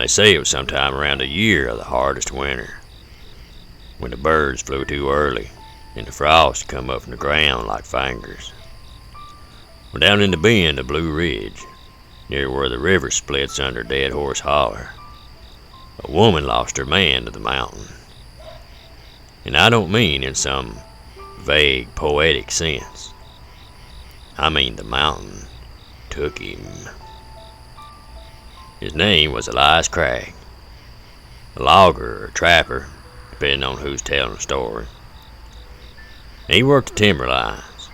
They say it was sometime around the year of the hardest winter, when the birds flew too early and the frost come up from the ground like fingers. Well, down in the bend of Blue Ridge, near where the river splits under Dead Horse Holler, a woman lost her man to the mountain. And I don't mean in some vague, poetic sense. I mean the mountain took him. His name was Elias Cragg, a logger or trapper, depending on who's telling the story. And he worked the timber lines,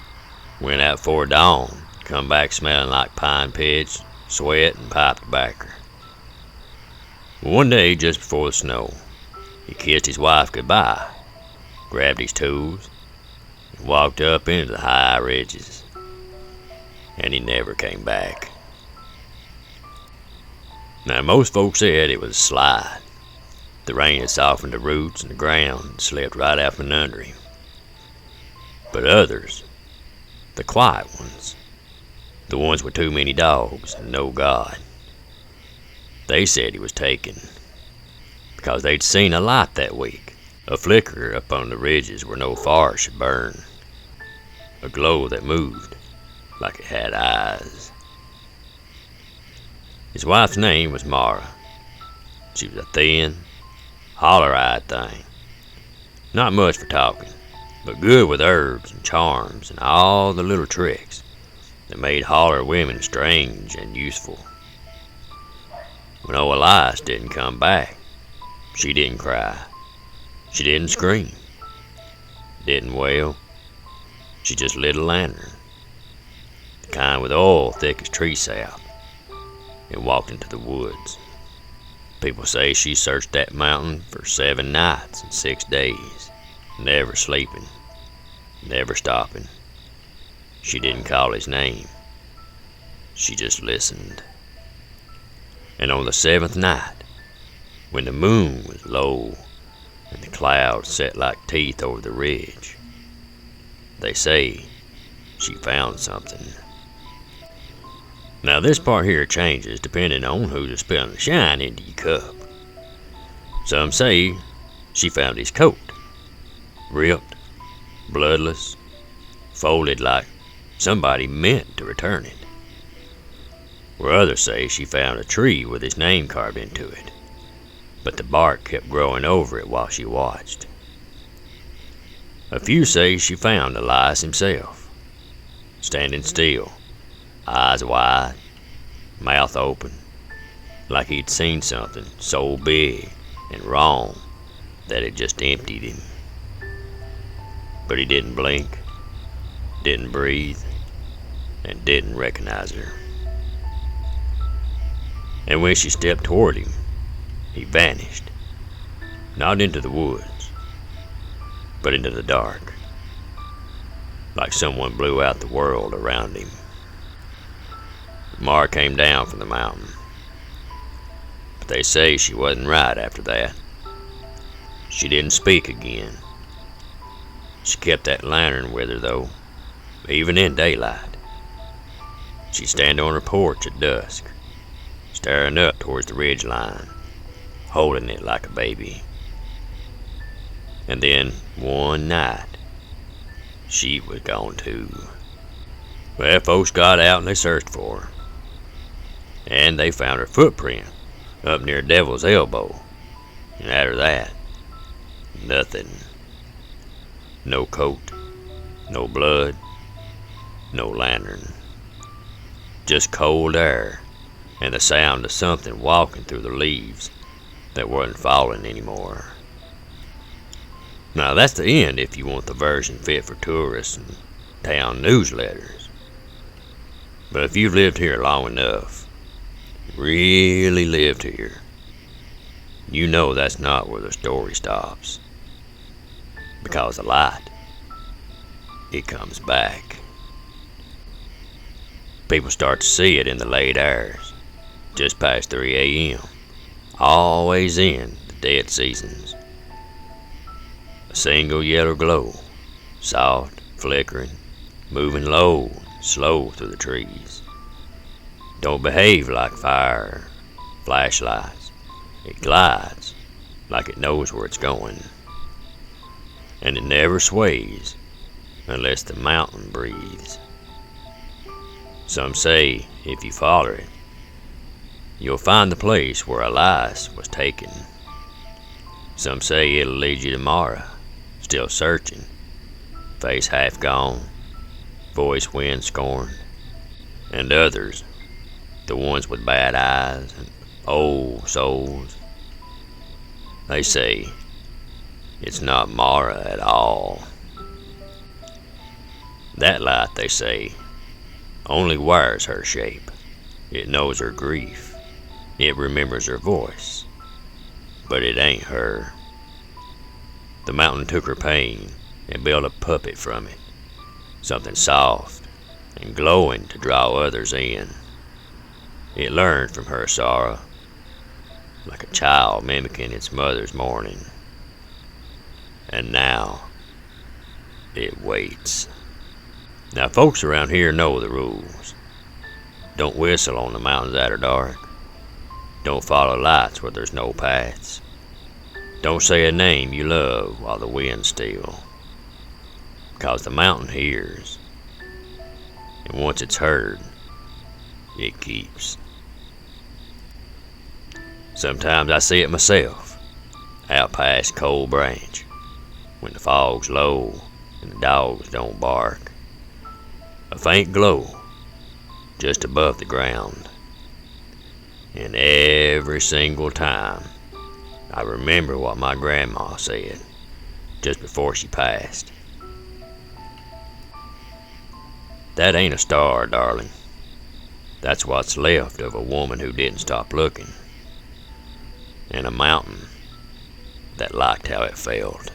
went out before dawn, come back smelling like pine pitch, sweat, and pipe tobacco. One day, just before the snow, he kissed his wife goodbye, grabbed his tools, and walked up into the high ridges. And he never came back. Now, most folks said it was a slide. The rain had softened the roots and the ground slipped right out from under him. But others, the quiet ones, the ones with too many dogs and no God, they said he was taken because they'd seen a light that week, a flicker up on the ridges where no fire should burn, a glow that moved like it had eyes. His wife's name was Mara. She was a thin, holler-eyed thing, not much for talking, but good with herbs and charms and all the little tricks that made holler women strange and useful. When old Elias didn't come back, she didn't cry, she didn't scream, didn't wail. She just lit a lantern, the kind with oil thick as tree sap, and walked into the woods. People say she searched that mountain for 7 nights and 6 days, never sleeping, never stopping. She didn't call his name. She just listened. And on the 7th night, when the moon was low and the clouds set like teeth over the ridge, they say she found something. Now this part here changes depending on who's spilling the shine into your cup. Some say she found his coat, ripped, bloodless, folded like somebody meant to return it. Where others say she found a tree with his name carved into it, but the bark kept growing over it while she watched. A few say she found Elias himself, standing still, eyes wide, mouth open, like he'd seen something so big and wrong that it just emptied him. But he didn't blink, didn't breathe, and didn't recognize her. And when she stepped toward him, he vanished, not into the woods, but into the dark, like someone blew out the world around him. Mara came down from the mountain, but they say she wasn't right after that. She didn't speak again. She kept that lantern with her, though, even in daylight. She'd stand on her porch at dusk, staring up towards the ridge line, holding it like a baby. And then, one night, she was gone too. Well, folks got out and they searched for her. And they found her footprint up near Devil's Elbow. And after that, nothing. No coat, no blood, no lantern. Just cold air and the sound of something walking through the leaves that wasn't falling anymore. Now that's the end if you want the version fit for tourists and town newsletters. But if you've lived here long enough, really lived here, you know that's not where the story stops. Because the light, it comes back. People start to see it in the late hours, just past 3 a.m., always in the dead seasons. A single yellow glow, soft, flickering, moving low and slow through the trees. Don't behave like fire, flashlights, It glides like it knows where it's going, and it never sways unless the mountain breathes. Some say if you follow it, you'll find the place where Elias was taken. Some say it'll lead you to Mara, still searching, face half gone, voice wind scorned. And others, the ones with bad eyes and old souls, they say it's not Mara at all. That light, they say, only wears her shape. It knows her grief. It remembers her voice. But it ain't her. The mountain took her pain and built a puppet from it. Something soft and glowing to draw others in. It learned from her sorrow, like a child mimicking its mother's mourning. And now, it waits. Now, folks around here know the rules. Don't whistle on the mountains that are dark. Don't follow lights where there's no paths. Don't say a name you love while the wind's still. 'Cause the mountain hears. And once it's heard, it keeps. Sometimes I see it myself, out past Cold Branch, when the fog's low and the dogs don't bark. A faint glow just above the ground. And every single time I remember what my grandma said just before she passed. That ain't a star, darling. That's what's left of a woman who didn't stop looking. And a mountain that liked how it felt.